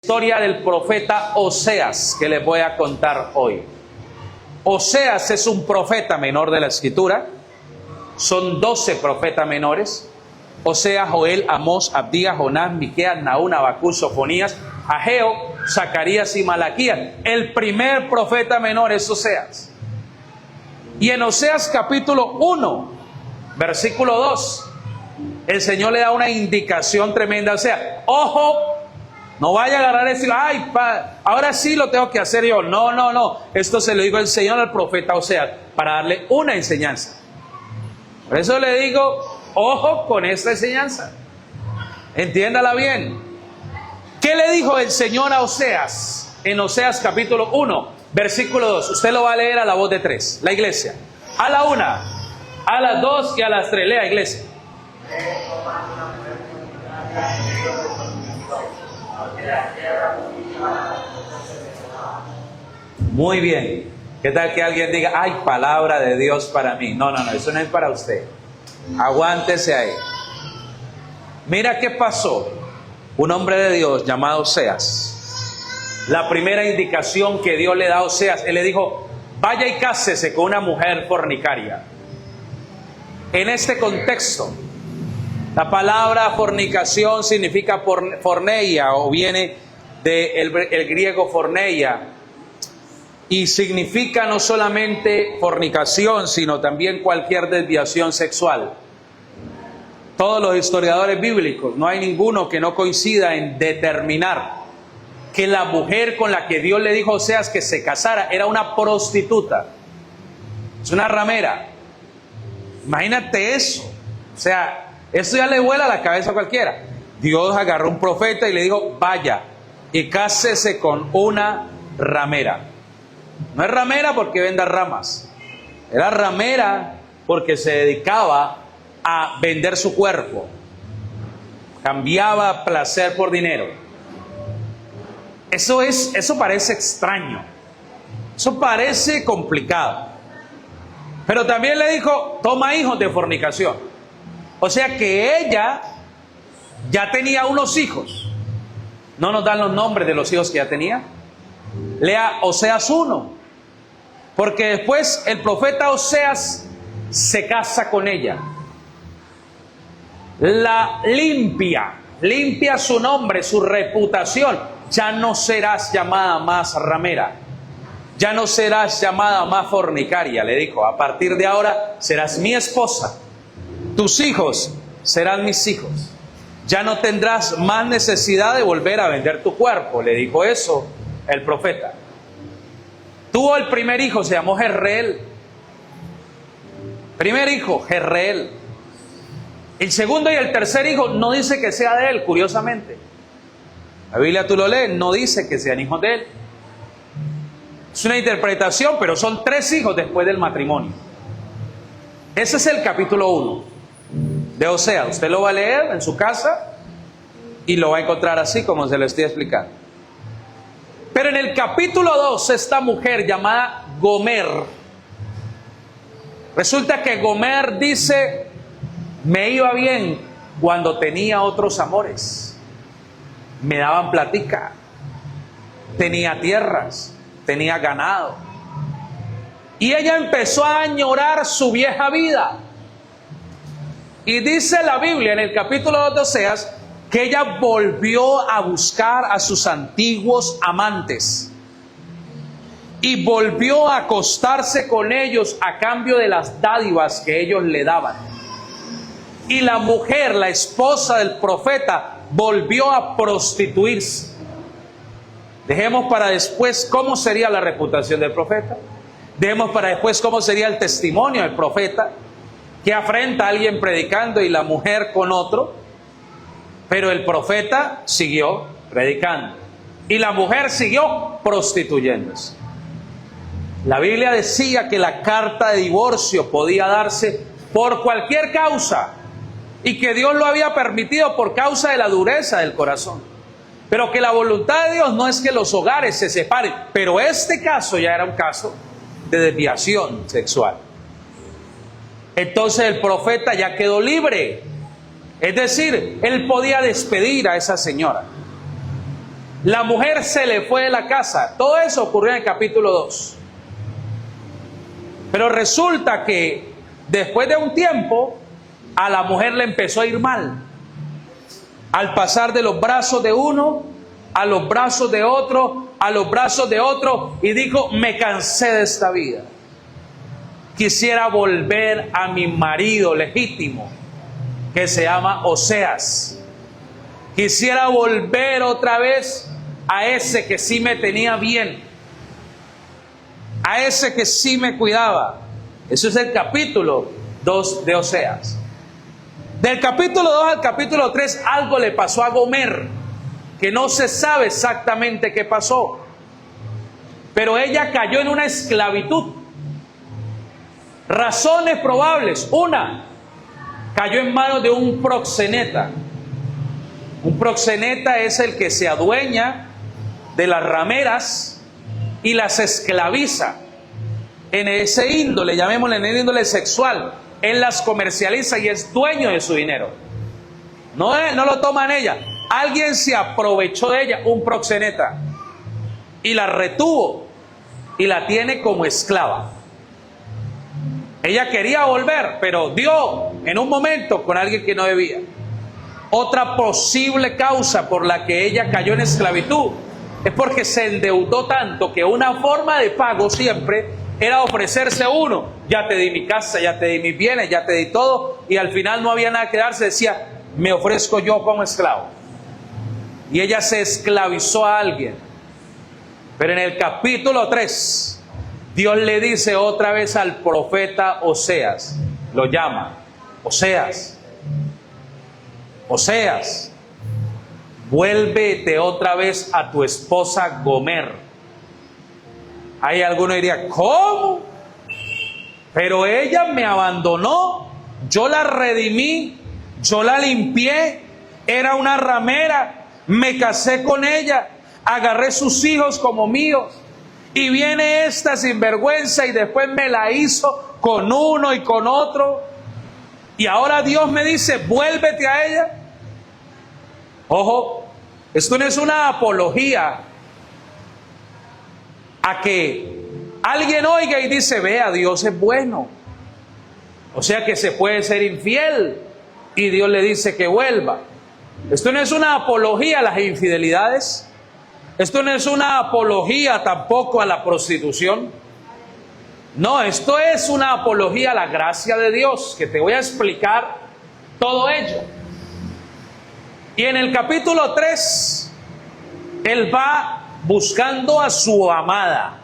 Historia del profeta Oseas que les voy a contar hoy. Oseas es un profeta menor de la escritura. Son 12 profetas menores: Oseas, Joel, Amós, Abdías, Jonás, Miqueas, Nahum, Habacuc, Sofonías, Ageo, Zacarías y Malaquías. El primer profeta menor es Oseas. Y en Oseas capítulo 1, versículo 2, el Señor le da una indicación tremenda. O sea, ojo, no vaya a agarrar y decir, ay, ahora sí lo tengo que hacer yo. No. Esto se lo digo el Señor al profeta Oseas para darle una enseñanza. Por eso le digo, ojo con esta enseñanza. Entiéndala bien. ¿Qué le dijo el Señor a Oseas? En Oseas capítulo 1, versículo 2. Usted lo va a leer a la voz de 3. La iglesia. A la 1, a las 2 y a las 3. Lea, iglesia. Muy bien. ¿Qué tal que alguien diga, ay, palabra de Dios para mí? No, eso no es para usted. Aguántese ahí. Mira qué pasó. Un hombre de Dios llamado Oseas. La primera indicación que Dios le da a Oseas, él le dijo, vaya y cásese con una mujer fornicaria. En este contexto, la palabra fornicación significa porneia, o viene del griego forneia, y significa no solamente fornicación, sino también cualquier desviación sexual. Todos los historiadores bíblicos, no hay ninguno que no coincida en determinar que la mujer con la que Dios le dijo a Oseas que se casara era una prostituta, es una ramera. Imagínate eso. O sea, eso ya le vuela la cabeza a cualquiera. Dios agarró un profeta y le dijo, vaya y cásese con una ramera. No es ramera porque venda ramas. Era ramera porque se dedicaba a vender su cuerpo. Cambiaba placer por dinero. Eso parece extraño. Eso parece complicado. Pero también le dijo, toma hijos de fornicación. O sea que ella ya tenía unos hijos. No nos dan los nombres de los hijos que ya tenía. Lea Oseas 1. Porque después el profeta Oseas se casa con ella. La limpia su nombre, su reputación. Ya no serás llamada más ramera. Ya no serás llamada más fornicaria, le dijo. A partir de ahora serás mi esposa. Tus hijos serán mis hijos. Ya no tendrás más necesidad de volver a vender tu cuerpo. Le dijo eso el profeta. Tuvo el primer hijo, se llamó Jezreel. Primer hijo, Jezreel. El segundo y el tercer hijo no dice que sea de él, curiosamente. La Biblia tú lo lees, no dice que sean hijos de él. Es una interpretación, pero son 3 hijos después del matrimonio. Ese es el capítulo 1 de Oseas. Usted lo va a leer en su casa y lo va a encontrar así como se lo estoy explicando. Pero en el capítulo 2, esta mujer llamada Gomer, resulta que Gomer dice, me iba bien cuando tenía otros amores. Me daban platica, tenía tierras, tenía ganado. Y ella empezó a añorar su vieja vida. Y dice la Biblia en el capítulo 2 de Oseas que ella volvió a buscar a sus antiguos amantes. Y volvió a acostarse con ellos a cambio de las dádivas que ellos le daban. Y la mujer, la esposa del profeta, volvió a prostituirse. Dejemos para después cómo sería la reputación del profeta. Dejemos para después cómo sería el testimonio del profeta, que afrenta a alguien predicando y la mujer con otro. Pero el profeta siguió predicando y la mujer siguió prostituyéndose. La Biblia decía que la carta de divorcio podía darse por cualquier causa y que Dios lo había permitido por causa de la dureza del corazón. Pero que la voluntad de Dios no es que los hogares se separen. Pero este caso ya era un caso de desviación sexual. Entonces el profeta ya quedó libre. Es decir, él podía despedir a esa señora. La mujer se le fue de la casa. Todo eso ocurrió en el capítulo 2. Pero resulta que después de un tiempo, a la mujer le empezó a ir mal. Al pasar de los brazos de uno, a los brazos de otro, a los brazos de otro, y dijo: me cansé de esta vida. Quisiera volver a mi marido legítimo, que se llama Oseas. Quisiera volver otra vez a ese que sí me tenía bien, a ese que sí me cuidaba. Eso es el capítulo 2 de Oseas. Del capítulo 2 al capítulo 3 algo le pasó a Gomer, que no se sabe exactamente qué pasó. Pero ella cayó en una esclavitud. Razones probables. Una, cayó en manos de un proxeneta. Un proxeneta es el que se adueña de las rameras y las esclaviza en ese índole, llamémosle en el índole sexual. Él las comercializa y es dueño de su dinero. No lo toma en ella. Alguien se aprovechó de ella, un proxeneta, y la retuvo y la tiene como esclava. Ella quería volver, pero dio en un momento con alguien que no debía. Otra posible causa por la que ella cayó en esclavitud es porque se endeudó tanto que una forma de pago siempre era ofrecerse uno. Ya te di mi casa, ya te di mis bienes, ya te di todo, y al final no había nada que darse. Decía: me ofrezco yo como esclavo. Y ella se esclavizó a alguien. Pero en el capítulo 3, Dios le dice otra vez al profeta Oseas, lo llama: Oseas, Oseas, vuélvete otra vez a tu esposa Gomer. Ahí alguno diría: ¿cómo? Pero ella me abandonó, yo la redimí, yo la limpié, era una ramera, me casé con ella, agarré sus hijos como míos, y viene esta sinvergüenza y después me la hizo con uno y con otro, y ahora Dios me dice: vuélvete a ella. Ojo, esto no es una apología a que alguien oiga y dice: vea, Dios es bueno, o sea que se puede ser infiel y Dios le dice que vuelva. Esto no es una apología a las infidelidades. Esto no es una apología tampoco a la prostitución. No, esto es una apología a la gracia de Dios, que te voy a explicar todo ello. Y en el capítulo 3, él va buscando a su amada,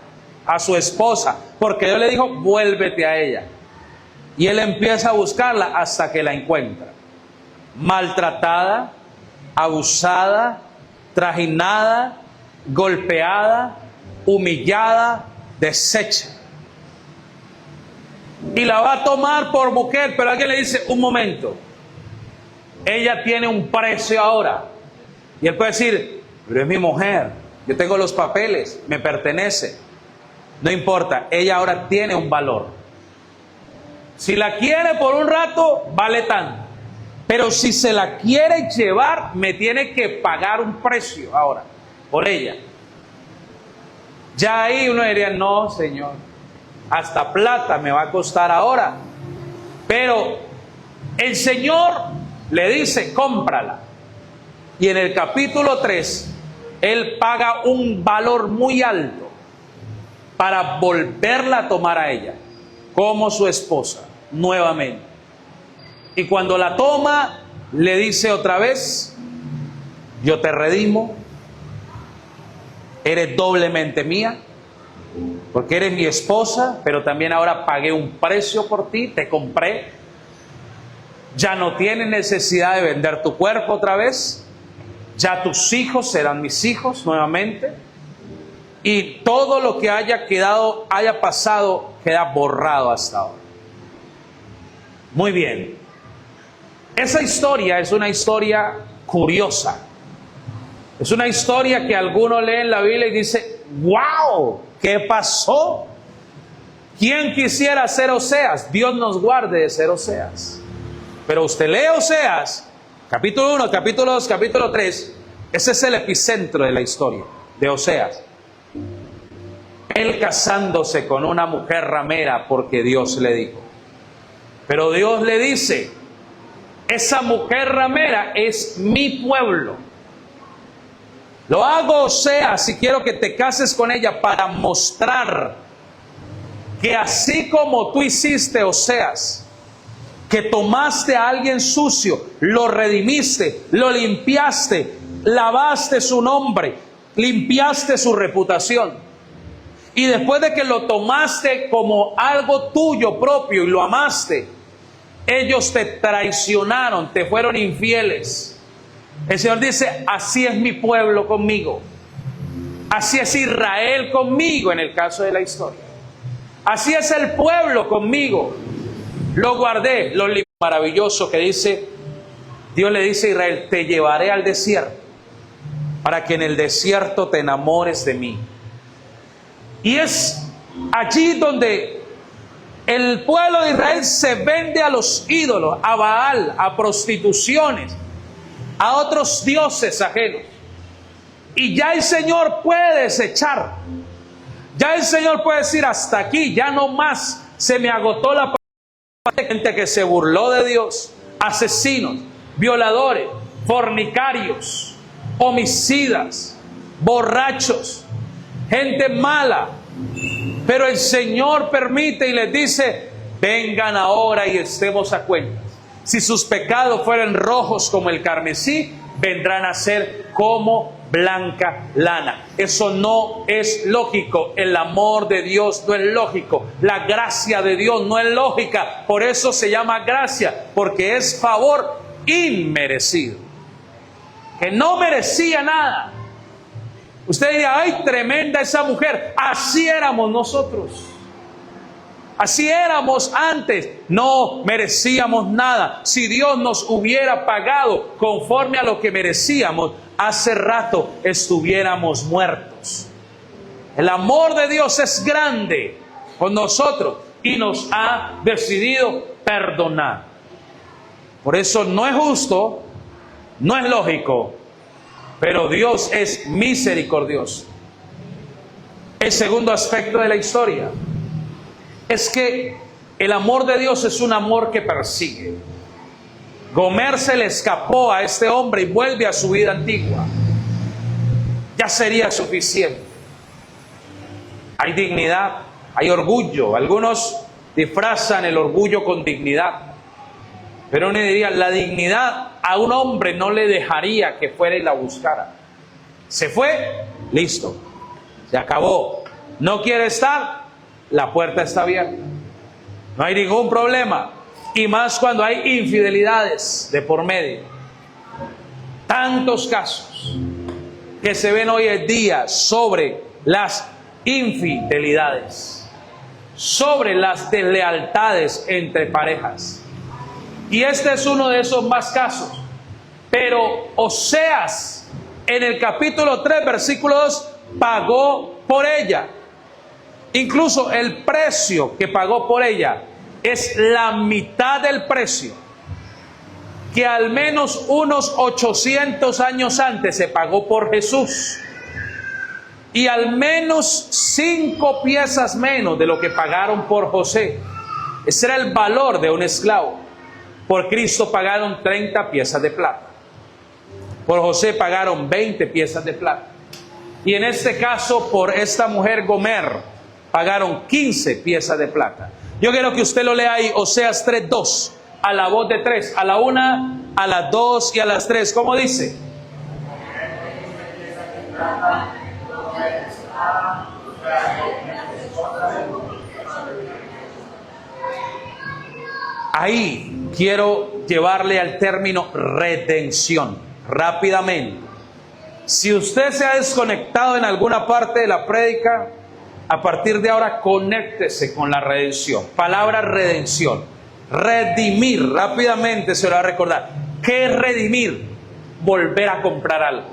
a su esposa, porque Dios le dijo: vuélvete a ella. Y él empieza a buscarla hasta que la encuentra. Maltratada, abusada, trajinada, golpeada, humillada, deshecha. Y la va a tomar por mujer, pero alguien le dice: un momento, ella tiene un precio ahora. Y él puede decir: pero es mi mujer, yo tengo los papeles, me pertenece. No importa, ella ahora tiene un valor. Si la quiere por un rato, vale tanto. Pero si se la quiere llevar, me tiene que pagar un precio ahora por ella. Ya ahí uno diría: no, Señor, hasta plata me va a costar ahora. Pero el Señor le dice: cómprala. Y en el capítulo 3, Él paga un valor muy alto para volverla a tomar a ella como su esposa nuevamente. Y cuando la toma, le dice otra vez: yo te redimo, eres doblemente mía, porque eres mi esposa, pero también ahora pagué un precio por ti, te compré. Ya no tienes necesidad de vender tu cuerpo otra vez. Ya tus hijos serán mis hijos nuevamente. Y todo lo que haya pasado, queda borrado hasta ahora. Muy bien. Esa historia es una historia curiosa. Es una historia que alguno lee en la Biblia y dice: ¡wow! ¿Qué pasó? ¿Quién quisiera ser Oseas? Dios nos guarde de ser Oseas. Pero usted lee Oseas, capítulo 1, capítulo 2, capítulo 3, Ese es el epicentro de la historia de Oseas. Él casándose con una mujer ramera porque Dios le dijo. Pero Dios le dice, esa mujer ramera es mi pueblo. Lo hago, Oseas, si quiero que te cases con ella para mostrar que así como tú hiciste, Oseas, que tomaste a alguien sucio, lo redimiste, lo limpiaste, lavaste su nombre, limpiaste su reputación. Y después de que lo tomaste como algo tuyo propio y lo amaste, ellos te traicionaron, te fueron infieles. El Señor dice, así es mi pueblo conmigo. Así es Israel conmigo en el caso de la historia. Así es el pueblo conmigo. Lo guardé. Lo maravilloso que dice, Dios le dice a Israel, te llevaré al desierto para que en el desierto te enamores de mí. Y es allí donde el pueblo de Israel se vende a los ídolos, a Baal, a prostituciones, a otros dioses ajenos. Y ya el Señor puede desechar. Ya el Señor puede decir, hasta aquí, ya no más. Se me agotó la gente que se burló de Dios, asesinos, violadores, fornicarios, homicidas, borrachos, gente mala. Pero el Señor permite y les dice, vengan ahora y estemos a cuentas. Si sus pecados fueran rojos como el carmesí, vendrán a ser como blanca lana. Eso no es lógico. El amor de Dios no es lógico. La gracia de Dios no es lógica. Por eso se llama gracia, porque es favor inmerecido, que no merecía nada. Usted diría, ay, tremenda esa mujer. Así éramos nosotros. Así éramos antes. No merecíamos nada. Si Dios nos hubiera pagado conforme a lo que merecíamos, hace rato estuviéramos muertos. El amor de Dios es grande con nosotros y nos ha decidido perdonar. Por eso no es justo, no es lógico, pero Dios es misericordioso. El segundo aspecto de la historia es que el amor de Dios es un amor que persigue. Gomer se le escapó a este hombre y vuelve a su vida antigua. Ya sería suficiente. Hay dignidad, hay orgullo. Algunos disfrazan el orgullo con dignidad. Pero uno diría, la dignidad a un hombre no le dejaría que fuera y la buscara. Se fue, listo, se acabó. No quiere estar, la puerta está abierta. No hay ningún problema. Y más cuando hay infidelidades de por medio. Tantos casos que se ven hoy en día sobre las infidelidades, sobre las deslealtades entre parejas. Y este es uno de esos más casos. Pero Oseas, en el capítulo 3, versículo 2, pagó por ella. Incluso el precio que pagó por ella es la mitad del precio que al menos unos 800 años antes se pagó por Jesús. Y al menos 5 piezas menos de lo que pagaron por José. Ese era el valor de un esclavo. Por Cristo pagaron 30 piezas de plata. Por José pagaron 20 piezas de plata. Y en este caso, por esta mujer Gomer, pagaron 15 piezas de plata. Yo quiero que usted lo lea ahí, Oseas 3:2, a la voz de 3, a la 1, a las 2 y a las 3. ¿Cómo dice? Ahí quiero llevarle al término redención, rápidamente. Si usted se ha desconectado en alguna parte de la prédica, a partir de ahora conéctese con la redención. Palabra redención. Redimir, rápidamente se lo va a recordar. ¿Qué es redimir? Volver a comprar algo.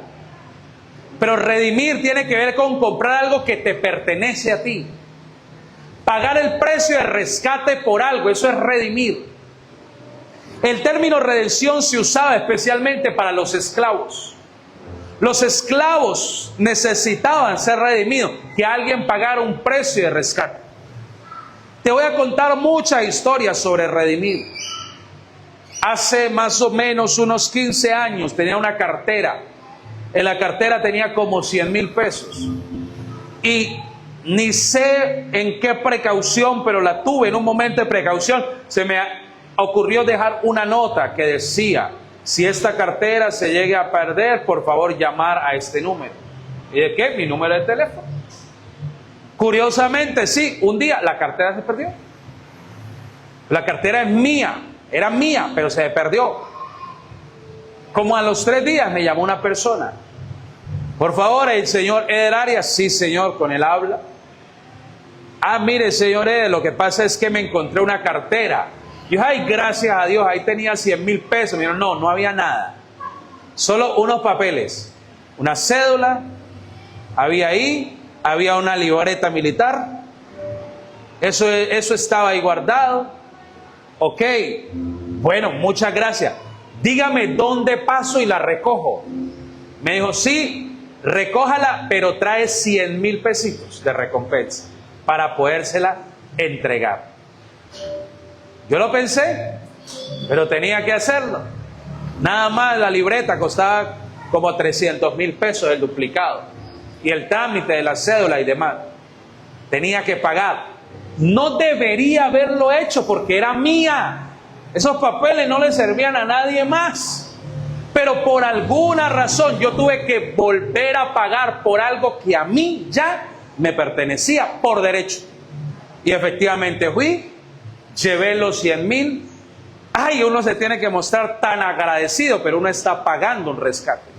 Pero redimir tiene que ver con comprar algo que te pertenece a ti. Pagar el precio de rescate por algo, eso es redimir. El término redención se usaba especialmente para los esclavos. Los esclavos necesitaban ser redimidos, que alguien pagara un precio de rescate. Te voy a contar muchas historias sobre redimir. Hace más o menos unos 15 años tenía una cartera. En la cartera tenía como 100,000 pesos. Y ni sé en qué precaución, pero la tuve en un momento de precaución. Se me ocurrió dejar una nota que decía: si esta cartera se llegue a perder, por favor llamar a este número. ¿Y de qué? Mi número de teléfono. Curiosamente, sí, un día la cartera se perdió. La cartera es mía, era mía, pero se perdió. Como a los 3 días me llamó una persona: por favor, el señor Eder Arias. Sí, señor, con él habla. Ah, mire, señor Eder, lo que pasa es que me encontré una cartera. Yo, ay, gracias a Dios, ahí tenía 100,000 pesos. Me dijeron, no, no había nada. Solo unos papeles, una cédula, había una libreta militar. Eso estaba ahí guardado. Ok, bueno, muchas gracias. Dígame dónde paso y la recojo. Me dijo, sí, recójala, pero trae 100,000 pesitos de recompensa para podérsela entregar. Yo lo pensé, pero tenía que hacerlo. Nada más la libreta costaba como 300,000 pesos el duplicado. Y el trámite de la cédula y demás. Tenía que pagar. No debería haberlo hecho porque era mía. Esos papeles no le servían a nadie más. Pero por alguna razón yo tuve que volver a pagar por algo que a mí ya me pertenecía por derecho. Y efectivamente fui, llevé los 100,000. Ay, uno se tiene que mostrar tan agradecido, pero uno está pagando un rescate.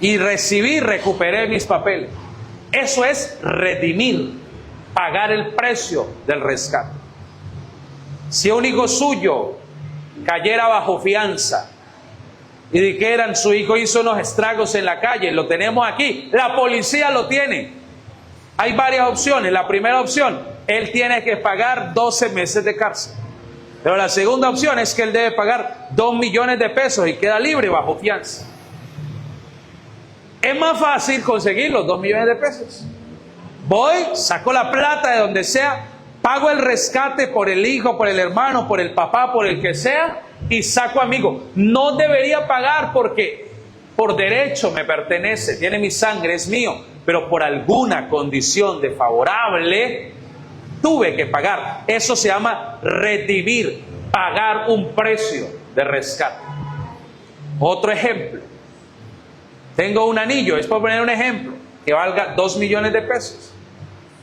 Y recuperé mis papeles. Eso es redimir, pagar el precio del rescate. Si un hijo suyo cayera bajo fianza y dijeran su hijo hizo unos estragos en la calle, lo tenemos aquí, la policía lo tiene. Hay varias opciones. La primera opción, él tiene que pagar 12 meses de cárcel. Pero la segunda opción es que él debe pagar 2 millones de pesos y queda libre bajo fianza. Es más fácil conseguir los 2 millones de pesos. Voy, saco la plata de donde sea, pago el rescate por el hijo, por el hermano, por el papá, por el que sea, y saco amigo. No debería pagar porque por derecho me pertenece, tiene mi sangre, es mío, pero por alguna condición desfavorable tuve que pagar. Eso se llama redimir, pagar un precio de rescate. Otro ejemplo. Tengo un anillo, es por poner un ejemplo, que valga 2 millones de pesos.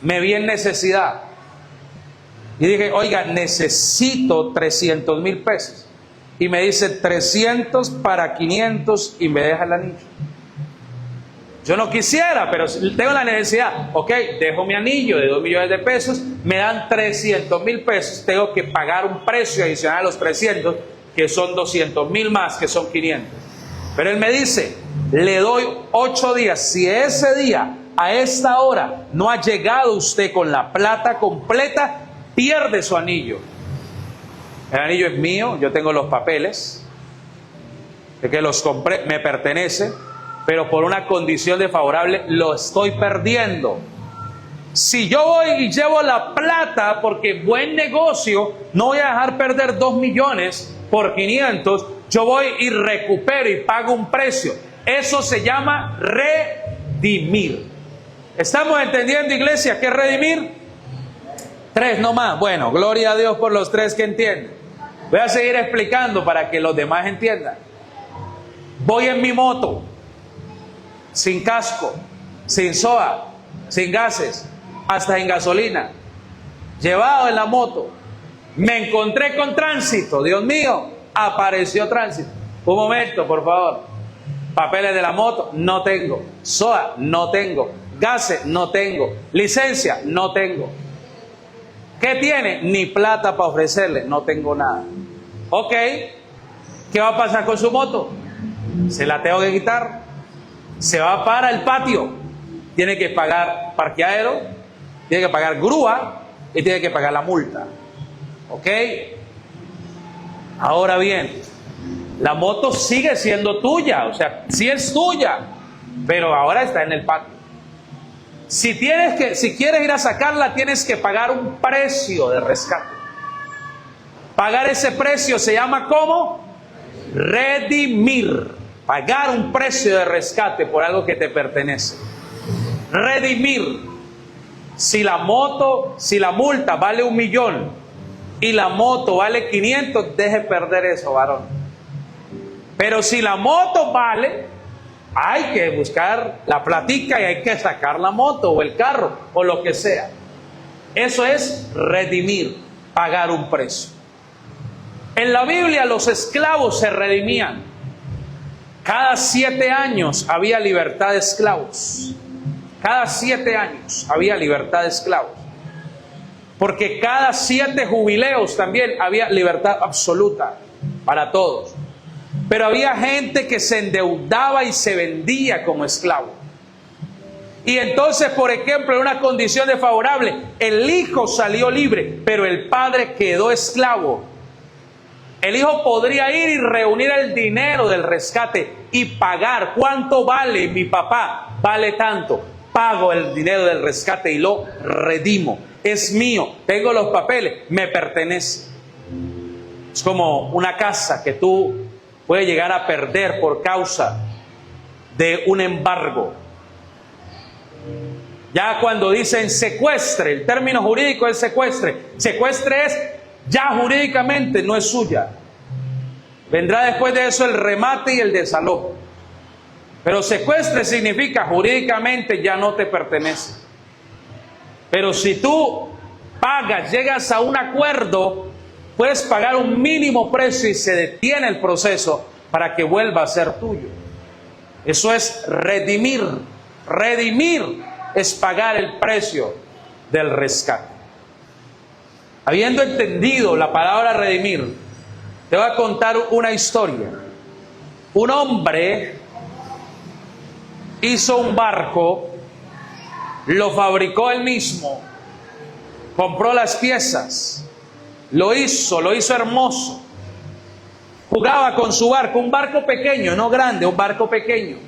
Me vi en necesidad. Y dije, oiga, necesito 300,000 pesos. Y me dice 300 para 500 y me deja el anillo. Yo no quisiera, pero tengo la necesidad. Ok, dejo mi anillo de 2 millones de pesos, me dan 300,000 pesos. Tengo que pagar un precio adicional a los 300, que son 200,000 más, que son 500. Pero él me dice, le doy 8 días. Si ese día, a esta hora, no ha llegado usted con la plata completa, pierde su anillo. El anillo es mío, yo tengo los papeles de que los compré, me pertenece, pero por una condición desfavorable lo estoy perdiendo. Si yo voy y llevo la plata porque buen negocio, no voy a dejar perder 2 millones por 500, yo voy y recupero y pago un precio. Eso se llama redimir. ¿Estamos entendiendo, iglesia, qué es redimir? 3 nomás. Bueno, gloria a Dios por los 3 que entienden. Voy a seguir explicando para que los demás entiendan. Voy en mi moto, sin casco, sin SOA, sin gases, hasta en gasolina, llevado en la moto. Me encontré con tránsito. Dios mío, apareció tránsito. Un momento, por favor. Papeles de la moto, no tengo. SOA, no tengo. Gases, no tengo. Licencia, no tengo. ¿Qué tiene? Ni plata para ofrecerle, no tengo nada. Ok, ¿qué va a pasar con su moto? Se la tengo que quitar. Se va para el patio. Tiene que pagar parqueadero, tiene que pagar grúa y tiene que pagar la multa. Ok. Ahora bien, La moto sigue siendo tuya, o sea, sí es tuya, pero ahora está en el patio. Si quieres ir a sacarla, tienes que pagar un precio de rescate. Pagar ese precio se llama ¿cómo? Redimir. Pagar un precio de rescate por algo que te pertenece. Redimir. Si la multa vale 1.000.000 y la moto vale 500, deje perder eso, varón. Pero si la moto vale, hay que buscar la platica y hay que sacar la moto o el carro o lo que sea. Eso es redimir, pagar un precio. En la Biblia los esclavos se redimían. Cada 7 años había libertad de esclavos. Cada 7 años había libertad de esclavos. Porque cada 7 jubileos también había libertad absoluta para todos. Pero había gente que se endeudaba y se vendía como esclavo. Y entonces, por ejemplo, en una condición desfavorable, el hijo salió libre, pero el padre quedó esclavo. El hijo podría ir y reunir el dinero del rescate y pagar. ¿Cuánto vale mi papá? Vale tanto. Pago el dinero del rescate y lo redimo. Es mío. Tengo los papeles. Me pertenece. Es como una casa que tú puedes llegar a perder por causa de un embargo. Ya cuando dicen secuestre, el término jurídico es secuestre. Secuestre es ya jurídicamente no es suya. Vendrá después de eso el remate y el desalojo. Pero secuestre significa jurídicamente ya no te pertenece. Pero si tú pagas, llegas a un acuerdo, puedes pagar un mínimo precio y se detiene el proceso para que vuelva a ser tuyo. Eso es redimir. Redimir es pagar el precio del rescate. Habiendo entendido la palabra redimir, te voy a contar una historia. Un hombre hizo un barco, lo fabricó él mismo, compró las piezas, lo hizo hermoso. Jugaba con su barco, un barco pequeño, no grande, un barco pequeño.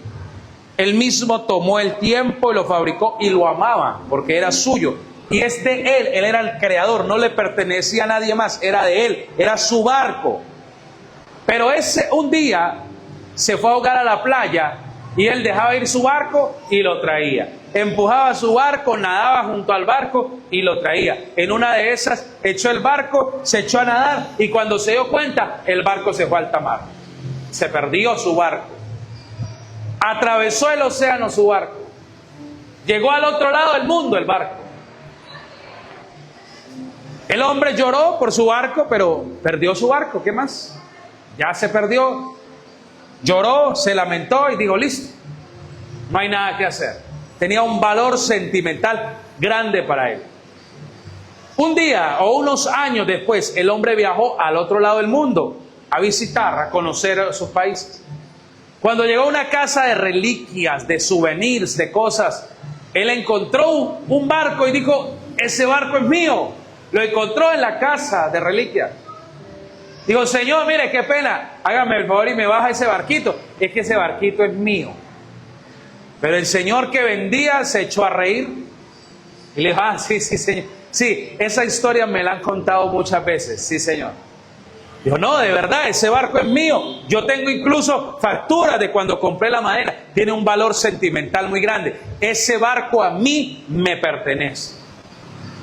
Él mismo tomó el tiempo y lo fabricó y lo amaba porque era suyo. Y es de él era el creador, no le pertenecía a nadie más, era de él, era su barco. Pero un día se fue a ahogar a la playa y él dejaba ir su barco y lo traía. Empujaba su barco, nadaba junto al barco y lo traía. En una de esas echó el barco, se echó a nadar y cuando se dio cuenta, el barco se fue a alta mar. Se perdió su barco. Atravesó el océano su barco. Llegó al otro lado del mundo el barco. El hombre lloró por su barco, pero perdió su barco. ¿Qué más? Ya se perdió. Lloró, se lamentó y dijo, listo, no hay nada que hacer. Tenía un valor sentimental grande para él. Un día o unos años después, el hombre viajó al otro lado del mundo a visitar, a conocer sus países. Cuando llegó a una casa de reliquias, de souvenirs, de cosas, él encontró un barco y dijo, ese barco es mío. Lo encontró en la casa de reliquias. Digo, Señor, mire, qué pena, hágame el favor y me baja ese barquito. Es que ese barquito es mío. Pero el Señor que vendía se echó a reír y le dijo, sí, Señor. Sí, esa historia me la han contado muchas veces, sí, Señor. Dijo, no, de verdad, ese barco es mío. Yo tengo incluso facturas de cuando compré la madera. Tiene un valor sentimental muy grande. Ese barco a mí me pertenece.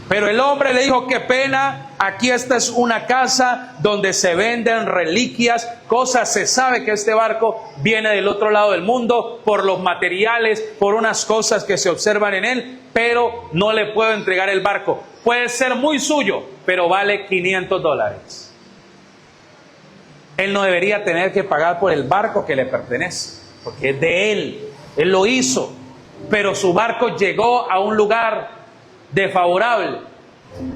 Pero el hombre le dijo, qué pena, aquí esta es una casa donde se venden reliquias, cosas, se sabe que este barco viene del otro lado del mundo por los materiales, por unas cosas que se observan en él, pero no le puedo entregar el barco. Puede ser muy suyo, pero vale $500. Él no debería tener que pagar por el barco que le pertenece, porque es de él, él lo hizo, pero su barco llegó a un lugar desfavorable.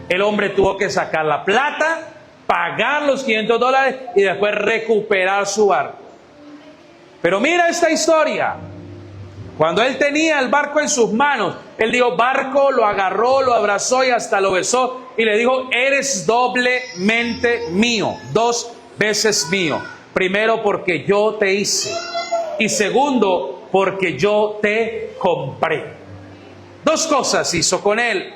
El hombre tuvo que sacar la plata, pagar los $500 y después recuperar su barco. Pero mira esta historia. Cuando él tenía el barco en sus manos, él dijo, barco, lo agarró, lo abrazó y hasta lo besó y le dijo, eres doblemente mío, 2 veces mío. Primero, porque yo te hice. Y segundo, porque yo te compré. Dos cosas hizo con él.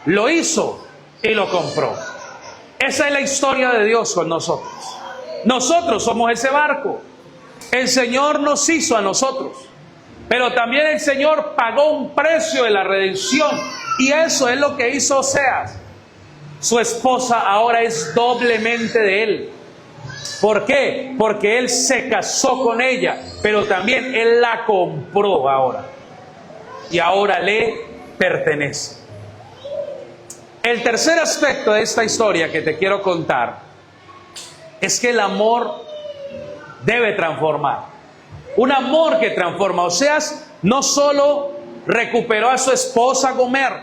Lo hizo y lo compró. Esa es la historia de Dios con nosotros. Nosotros somos ese barco. El Señor nos hizo a nosotros. Pero también el Señor pagó un precio de la redención. Y eso es lo que hizo Oseas. Su esposa ahora es doblemente de él. ¿Por qué? Porque él se casó con ella, pero también él la compró ahora. Y ahora le pertenece. El tercer aspecto de esta historia que te quiero contar es que el amor debe transformar. Un amor que transforma. Oseas no solo recuperó a su esposa Gomer,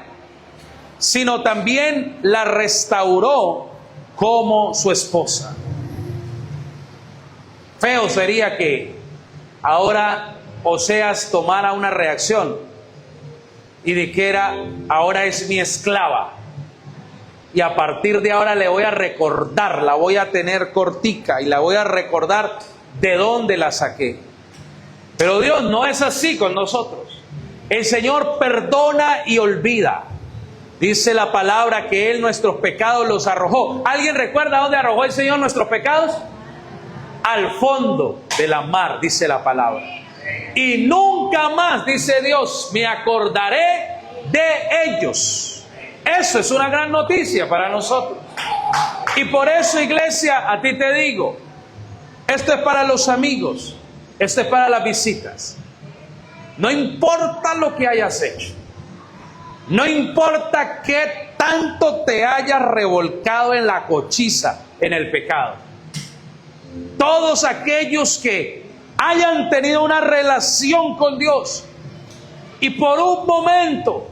sino también la restauró como su esposa. Feo sería que ahora Oseas tomara una reacción y dijera: ahora es mi esclava, y a partir de ahora le voy a recordar, la voy a tener cortica y la voy a recordar de dónde la saqué. Pero Dios no es así con nosotros. El Señor perdona y olvida. Dice la palabra que Él nuestros pecados los arrojó. ¿Alguien recuerda dónde arrojó el Señor nuestros pecados? Al fondo de la mar, dice la palabra. Y nunca más, dice Dios, me acordaré de ellos. Eso es una gran noticia para nosotros. Y por eso, iglesia, a ti te digo, esto es para los amigos, esto es para las visitas. No importa lo que hayas hecho. No importa qué tanto te hayas revolcado en la cochiza, en el pecado. Todos aquellos que hayan tenido una relación con Dios y por un momento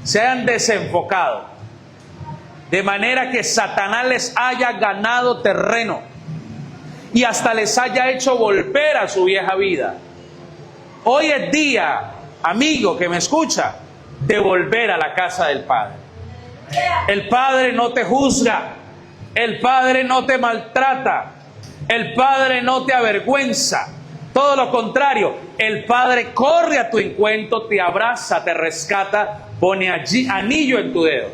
se hayan desenfocado, de manera que Satanás les haya ganado terreno y hasta les haya hecho volver a su vieja vida. Hoy es día, amigo que me escucha, de volver a la casa del Padre. El Padre no te juzga, el Padre no te maltrata, el Padre no te avergüenza. Todo lo contrario, el Padre corre a tu encuentro, te abraza, te rescata, pone allí anillo en tu dedo,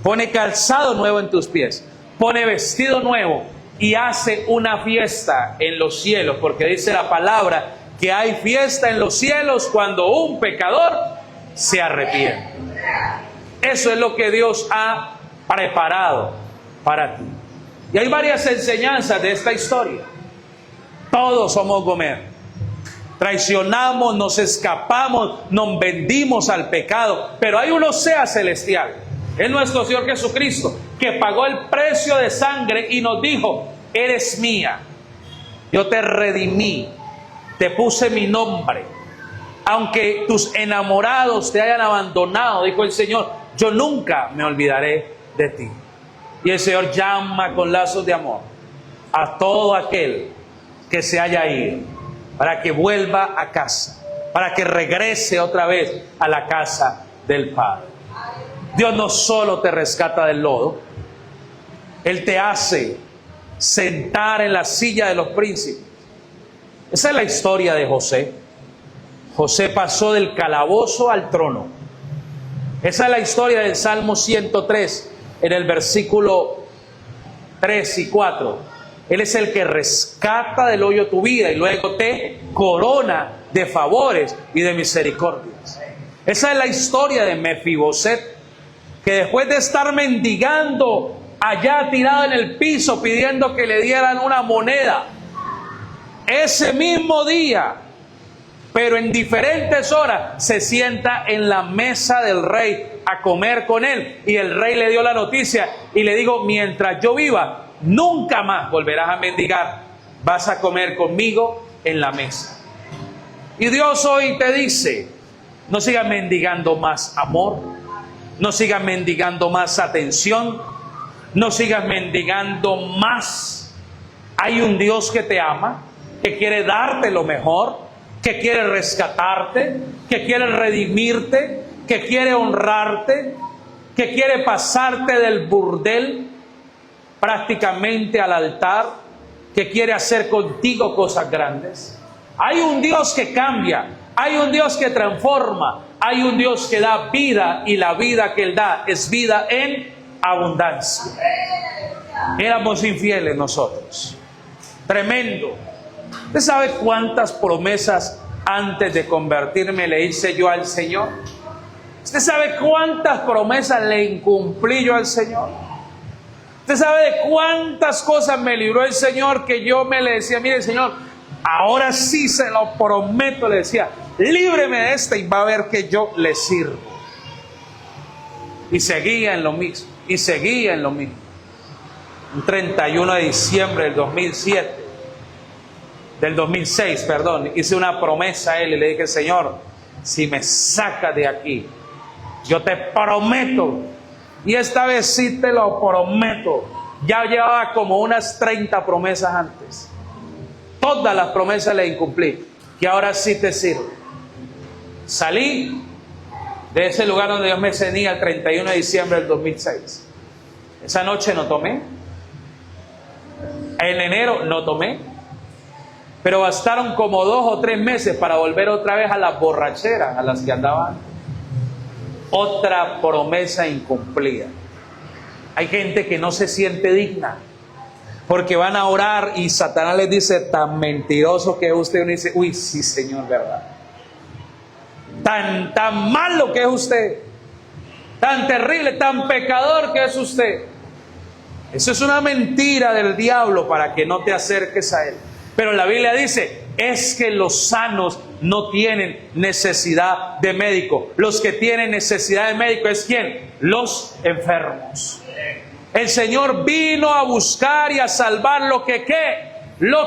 pone calzado nuevo en tus pies, pone vestido nuevo y hace una fiesta en los cielos, porque dice la palabra que hay fiesta en los cielos cuando un pecador se arrepiente. Eso es lo que Dios ha preparado para ti. Y hay varias enseñanzas de esta historia. Todos somos Gomer. Traicionamos, nos escapamos, nos vendimos al pecado. Pero hay un Oseas celestial. Es nuestro Señor Jesucristo, que pagó el precio de sangre y nos dijo: eres mía. Yo te redimí. Te puse mi nombre. Aunque tus enamorados te hayan abandonado, dijo el Señor, yo nunca me olvidaré de ti. Y el Señor llama con lazos de amor a todo aquel que se haya ido, para que vuelva a casa, para que regrese otra vez a la casa del Padre. Dios no solo te rescata del lodo, Él te hace sentar en la silla de los príncipes. Esa es la historia de José. José pasó del calabozo al trono. Esa es la historia del Salmo 103, en el versículo 3 y 4. Él es el que rescata del hoyo tu vida y luego te corona de favores y de misericordias. Esa es la historia de Mefiboset, que después de estar mendigando allá tirado en el piso pidiendo que le dieran una moneda, ese mismo día, pero en diferentes horas, se sienta en la mesa del rey a comer con él. Y el rey le dio la noticia y le dijo: mientras yo viva, nunca más volverás a mendigar. Vas a comer conmigo en la mesa. Y Dios hoy te dice: no sigas mendigando más amor, no sigas mendigando más atención, no sigas mendigando más. Hay un Dios que te ama, que quiere darte lo mejor, que quiere rescatarte, que quiere redimirte, que quiere honrarte, que quiere pasarte del burdel prácticamente al altar, que quiere hacer contigo cosas grandes. Hay un Dios que cambia, hay un Dios que transforma, hay un Dios que da vida, y la vida que Él da es vida en abundancia. Éramos infieles nosotros. Tremendo. ¿Usted sabe cuántas promesas antes de convertirme le hice yo al Señor? ¿Usted sabe cuántas promesas le incumplí yo al Señor? ¿Usted sabe de cuántas cosas me libró el Señor que yo le decía, mire Señor, ahora sí se lo prometo, le decía, líbreme de esta y va a ver que yo le sirvo? Y seguía en lo mismo, y seguía en lo mismo. Un 31 de diciembre del 2006, hice una promesa a Él y le dije, Señor, si me sacas de aquí, yo te prometo, y esta vez sí te lo prometo. Ya llevaba como unas 30 promesas antes. Todas las promesas le incumplí, que ahora sí te sirvo. Salí de ese lugar donde Dios me tenía el 31 de diciembre del 2006. Esa noche no tomé. En enero no tomé. Pero bastaron como 2 o 3 meses para volver otra vez a las borracheras a las que andaban. Otra promesa incumplida. Hay gente que no se siente digna, porque van a orar y Satanás les dice, tan mentiroso que es usted. Uno dice, uy, sí Señor, verdad. Tan malo que es usted, tan terrible, tan pecador que es usted. Eso es una mentira del diablo para que no te acerques a él. Pero la Biblia dice, es que los sanos no tienen necesidad de médico. Los que tienen necesidad de médico es ¿quién? Los enfermos. El Señor vino a buscar y a salvar lo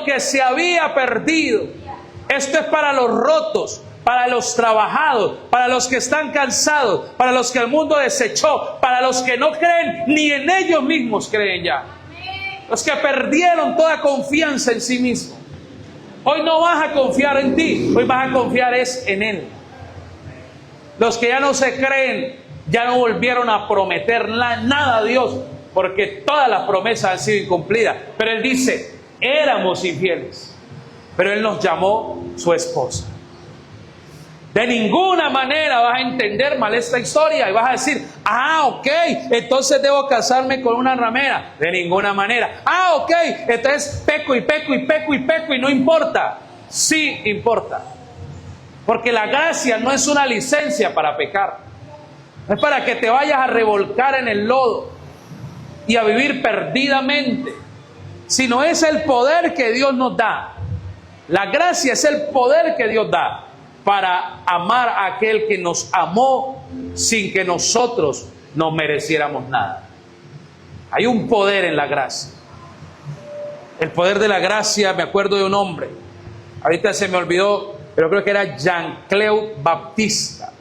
que se había perdido. Esto es para los rotos, para los trabajados, para los que están cansados, para los que el mundo desechó, para los que no creen ni en ellos mismos creen ya. Los que perdieron toda confianza en sí mismos. Hoy no vas a confiar en ti, hoy vas a confiar en Él. Los que ya no se creen, ya no volvieron a prometer nada a Dios, porque todas las promesas han sido incumplidas. Pero Él dice, éramos infieles, pero Él nos llamó su esposa. De ninguna manera vas a entender mal esta historia y vas a decir, ok, entonces debo casarme con una ramera. De ninguna manera. Ok, entonces peco y no importa. Sí importa. Porque la gracia no es una licencia para pecar. No es para que te vayas a revolcar en el lodo y a vivir perdidamente, sino es el poder que Dios nos da. La gracia es el poder que Dios da para amar a aquel que nos amó sin que nosotros nos mereciéramos nada. Hay un poder en la gracia. El poder de la gracia, me acuerdo de un hombre, ahorita se me olvidó, pero creo que era Jean-Claude Baptista.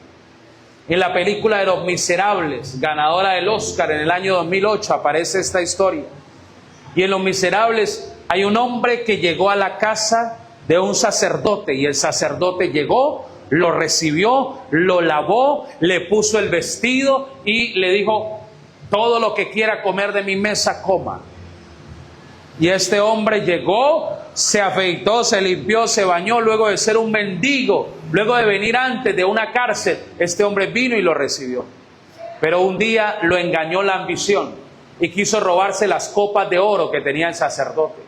En la película de Los Miserables, ganadora del Oscar en el año 2008, aparece esta historia. Y en Los Miserables hay un hombre que llegó a la casa de un sacerdote, y el sacerdote llegó, lo recibió, lo lavó, le puso el vestido y le dijo, todo lo que quiera comer de mi mesa, coma. Y este hombre llegó, se afeitó, se limpió, se bañó, luego de ser un mendigo, luego de venir antes de una cárcel, este hombre vino y lo recibió. Pero un día lo engañó la ambición y quiso robarse las copas de oro que tenía el sacerdote.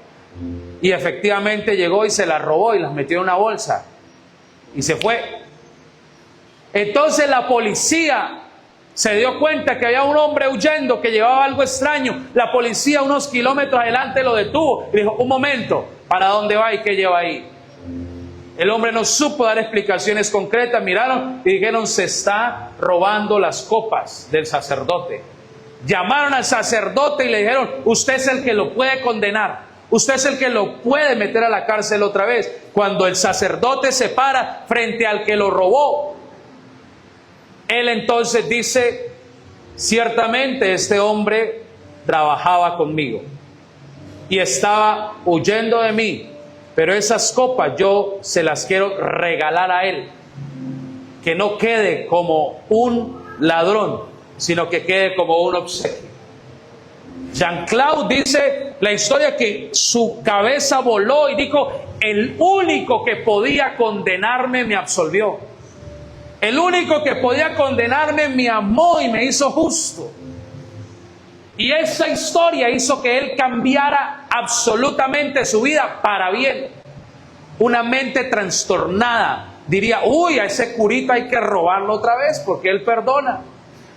Y efectivamente llegó y se las robó y las metió en una bolsa y se fue. Entonces la policía se dio cuenta que había un hombre huyendo que llevaba algo extraño. La policía unos kilómetros adelante lo detuvo y dijo, un momento, ¿para dónde va y qué lleva ahí? El hombre no supo dar explicaciones concretas, miraron y dijeron, se está robando las copas del sacerdote. Llamaron al sacerdote y le dijeron, usted es el que lo puede condenar. Usted es el que lo puede meter a la cárcel otra vez. Cuando el sacerdote se para frente al que lo robó, él entonces dice, ciertamente este hombre trabajaba conmigo y estaba huyendo de mí, pero esas copas yo se las quiero regalar a él. Que no quede como un ladrón, sino que quede como un obsequio. Jean-Claude dice la historia que su cabeza voló y dijo, el único que podía condenarme me absolvió. El único que podía condenarme me amó y me hizo justo. Y esa historia hizo que él cambiara absolutamente su vida para bien. Una mente trastornada diría, uy, a ese curita hay que robarlo otra vez porque él perdona.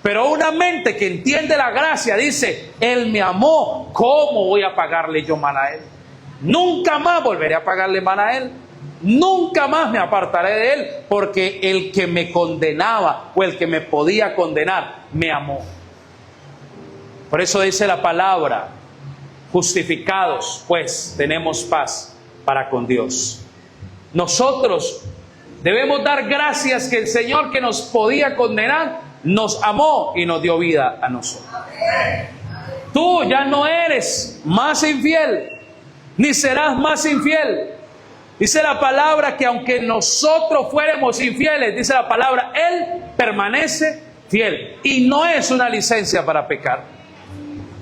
Pero una mente que entiende la gracia dice, él me amó, ¿cómo voy a pagarle yo mal a él? Nunca más volveré a pagarle mal a él. Nunca más me apartaré de él, porque el que me condenaba o el que me podía condenar me amó. Por eso dice la palabra, justificados pues tenemos paz para con Dios. Nosotros debemos dar gracias que el Señor que nos podía condenar nos amó y nos dio vida a nosotros. Tú ya no eres más infiel, ni serás más infiel. Dice la palabra que aunque nosotros fuéramos infieles, dice la palabra, Él permanece fiel. Y no es una licencia para pecar.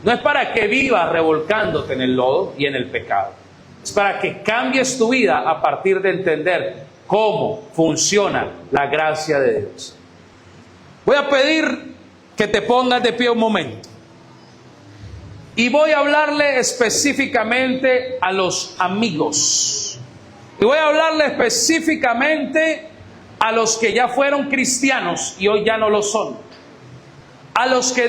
No es para que vivas revolcándote en el lodo y en el pecado. Es para que cambies tu vida a partir de entender cómo funciona la gracia de Dios. Voy a pedir que te pongas de pie un momento. Y voy a hablarle específicamente a los amigos. Y voy a hablarle específicamente a los que ya fueron cristianos y hoy ya no lo son. A los que